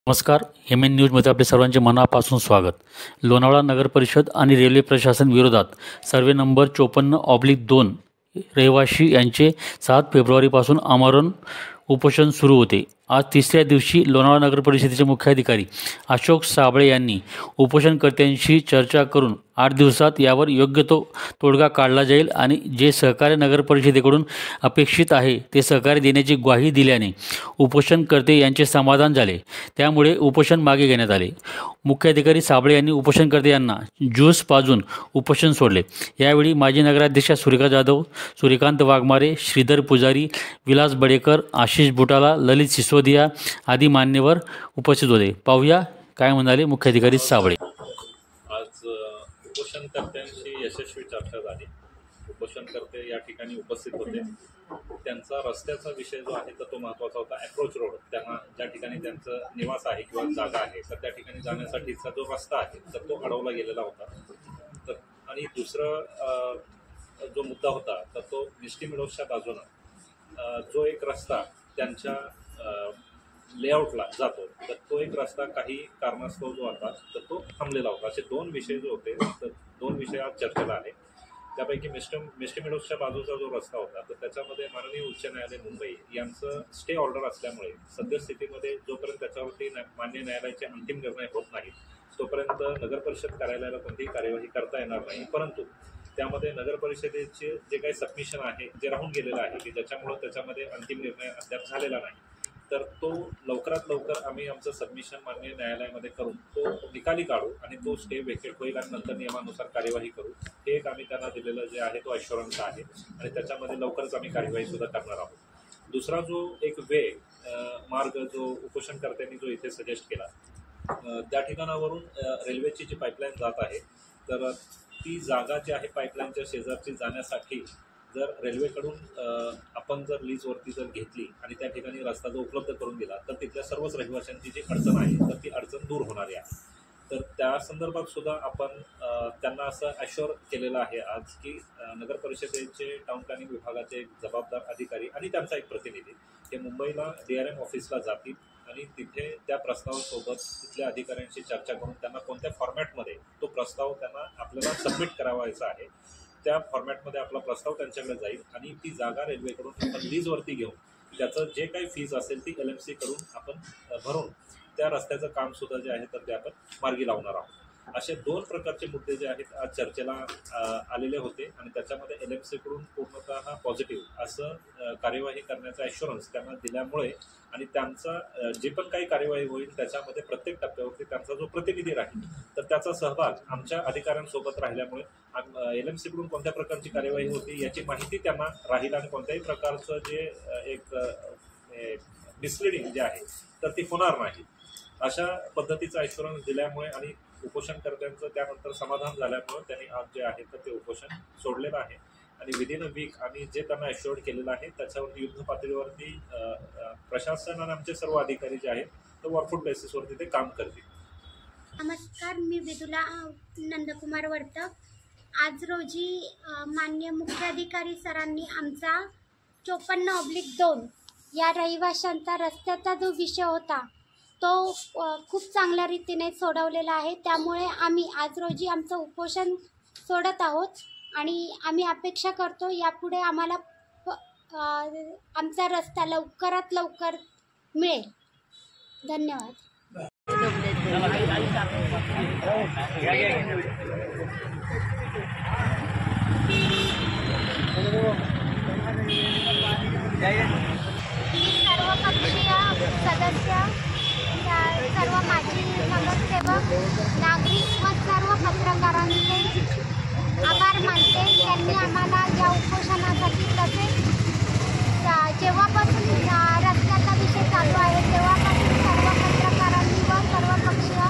नमस्कार. एम.एन. न्यूजमध्ये आपले सर्वांचे मनापासून स्वागत. लोणावळा नगर परिषद आणि रेल्वे प्रशासन विरोधात सर्वे नंबर 54/2 रहिवाशी यांचे 7 फेब्रुवारीपासून आमरण उपोषण सुरू होते. आज तिसऱ्या दिवशी लोणावळा नगर परिषदेचे मुख्याधिकारी अशोक साबळे यांनी उपोषणकर्त्यांशी चर्चा करून 8 दिवसात यावर योग्य तो तोडगा काढला जाईल आणि जे सहकार्य नगर परिषदेकडून अपेक्षित आहे ते सहकार्य देण्याची ग्वाही दिल्याने उपोषणकर्ते यांचे समाधान झाले. त्यामुळे उपोषण मागे घेण्यात आले. मुख्याधिकारी साबळे यांनी उपोषणकर्ते यांना ज्यूस पाजून उपोषण सोडले. यावेळी माजी नगराध्यक्षा सुरेखा जाधव, सूर्यकांत वाघमारे, श्रीधर पुजारी, विलास बडेकर, आशिष बुटाला, ललित सिसोदिया आदी मान्यवर उपस्थित होते. पाहूया काय म्हणाले मुख्याधिकारी साबळे. आज उपोषणकर्त्यांशी यशस्वी चर्चा झाली. उपोषणकर्ते या ठिकाणी उपस्थित होते. त्यांचा रस्त्याचा विषय जो आहे तर तो महत्त्वाचा होता. अप्रोच रोड, त्यांना ज्या ठिकाणी त्यांचं निवास आहे किंवा जागा आहे तर त्या ठिकाणी जाण्यासाठीचा जो रस्ता आहे तर तो अडवला गेलेला होता. तर आणि दुसरं जो मुद्दा होता तर तो मिस्टी मिडोसच्या बाजूनं जो एक रस्ता त्यांच्या लेआउटला जातो तर तो एक रस्ता काही कारणास्तव जो होता तर तो थांबलेला होता. असे 2 विषय जो होते तर 2 विषय आज चर्चेला आले. त्यापैकी मिस्टी मिडोसच्या बाजूचा जो रस्ता होता तर त्याच्यामध्ये माननीय उच्च न्यायालय मुंबई यांचं स्टे ऑर्डर असल्यामुळे सद्यस्थितीमध्ये जोपर्यंत त्याच्यावरती मान्य न्यायालयाचे अंतिम निर्णय होत नाही तोपर्यंत नगर परिषद कार्यालयाला कोणतीही कार्यवाही करता येणार नाही. परंतु त्यामध्ये नगर परिषदेचे जे काही सबमिशन आहे जे राहून गेलेलं आहे की ज्याच्यामुळं त्याच्यामध्ये अंतिम निर्णय अद्याप झालेला नाही तर तो लवकरात लवकर आम्ही आमचं सबमिशन मान्य न्यायालयामध्ये करून तो निकाली काढू आणि तो स्टे व्हेकेट होईल आणि नंतर नियमानुसार कार्यवाही करू. हे एक आम्ही त्यांना दिलेलं जे आहे तो अश्युरन्स आहे आणि त्याच्यामध्ये लवकरच आम्ही कार्यवाहीसुद्धा करणार आहोत. दुसरा जो एक मार्ग जो उपोषणकर्त्यांनी जो इथे सजेस्ट केला त्या ठिकाणावरून रेल्वेची जी पाईपलाईन जात आहे तर ती जागा जी आहे पाईपलाईनच्या शेजारची जाण्यासाठी जर रेल्वेकडून आपण जर लीजवरती जर घेतली आणि त्या ठिकाणी रस्ता जर उपलब्ध करून दिला तर तिथल्या सर्वच रहिवाशांची जी अडचण आहे तर ती अडचण दूर होणारी आहे. तर त्या संदर्भात सुद्धा आपण त्यांना असं अश्युअर केलेलं आहे आज की नगर परिषदेचे टाउन प्लॅनिंग विभागाचे एक जबाबदार अधिकारी आणि त्यांचा एक प्रतिनिधी हे मुंबईला DRM ऑफिसला जातील आणि तिथे त्या प्रस्तावासोबत तिथल्या अधिकाऱ्यांशी चर्चा करून त्यांना कोणत्या फॉर्मॅटमध्ये तो प्रस्ताव त्यांना आपल्याला सबमिट करावायचा आहे त्या फॉर्मॅटमध्ये आपला प्रस्ताव त्यांच्याकडे जाईल आणि ती जागा रेल्वेकडून आपण लीजवरती घेऊन त्याचं जे काही फीज असेल ती LMC कडून आपण भरून त्या रस्त्याचं कामसुद्धा जे आहे तर ते आपण मार्गी लावणार आहोत. असे 2 प्रकारचे मुद्दे जे आहेत आज चर्चेला आलेले होते आणि त्याच्यामध्ये LMC कडून पूर्णतः पॉझिटिव्ह असं कार्यवाही करण्याचा ॲश्युरन्स त्यांना दिल्यामुळे आणि त्यांचा जे पण काही कार्यवाही होईल त्याच्यामध्ये प्रत्येक टप्प्यावरती त्यांचा जो प्रतिनिधी राहील तर त्याचा सहभाग आमच्या अधिकाऱ्यांसोबत राहिल्यामुळे LMC कडून कोणत्या प्रकारची कार्यवाही होती याची माहिती त्यांना राहील आणि कोणत्याही प्रकारचं जे एक मिसलिडिंग जे आहे तर ती होणार नाही. अशा पद्धतीचा ॲश्युरन्स दिल्यामुळे आणि उपोषणकर्त्यांचं त्यानंतर समाधान झाल्यामुळे त्यांनी आज जे आहे तर ते उपोषण सोडलेलं आहे आणि विदिन अ वीक आम्ही जे त्यांना अश्युअर्ड केलेलं आहे त्याच्यावरती युद्ध पातळीवरती प्रशासन आणि आमचे सर्व अधिकारी जे आहेत तर वर्कफुट बेसिसवरती ते काम करतील. नमस्कार, मी विदुला नंदकुमार वर्तक. आज रोजी मान्य मुख्याधिकारी सरांनी आमचा 54/2 या रहिवाशांचा रस्त्याचा जो विषय होता तो खूप चांगल्या रीतीने सोडवलेला आहे. त्यामुळे आम्ही आज रोजी आमचं उपोषण सोडत आहोत आणि आम्ही अपेक्षा करतो यापुढे आम्हाला आमचा रस्ता लवकरात लवकर मिळेल. धन्यवाद. सर्वपक्षीय सदस्य, सर्व माजी नगरसेवक, नागरिक व सर्व पत्रकारांचे आभार मानते. त्यांनी आम्हाला या उपोषणासाठी तसेच जेव्हापासून रस्त्याचा विषय चालू आहे तेव्हापासून सर्व पत्रकारांनी व सर्व पक्षीय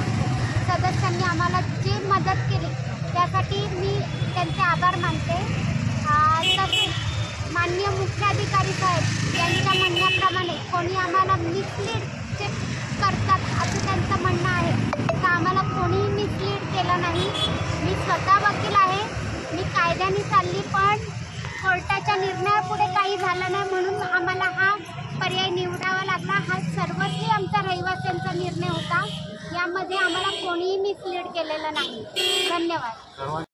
सदस्यांनी आम्हाला जी मदत केली त्यासाठी मी त्यांचे आभार मानते. तसेच माननीय मुख्याधिकारी साहेब यांच्या म्हणण्याप्रमाणे कोणी आम्हाला मिसलीड करतात असं त्यांचं म्हणणं आहे तर आम्हाला कोणीही मिसलीड केलं नाही. मी स्वतः वकील आहे, मी कायद्याने चालली पण कोर्टाच्या निर्णयापुढे काही झालं नाही म्हणून आम्हाला हा पर्याय निवडावा लागला. हा सर्वस्वी आमचा रहिवासी आदिवासींचा निर्णय होता. यामध्ये आम्हाला कोणीही मिसलीड केलेलं नाही. धन्यवाद.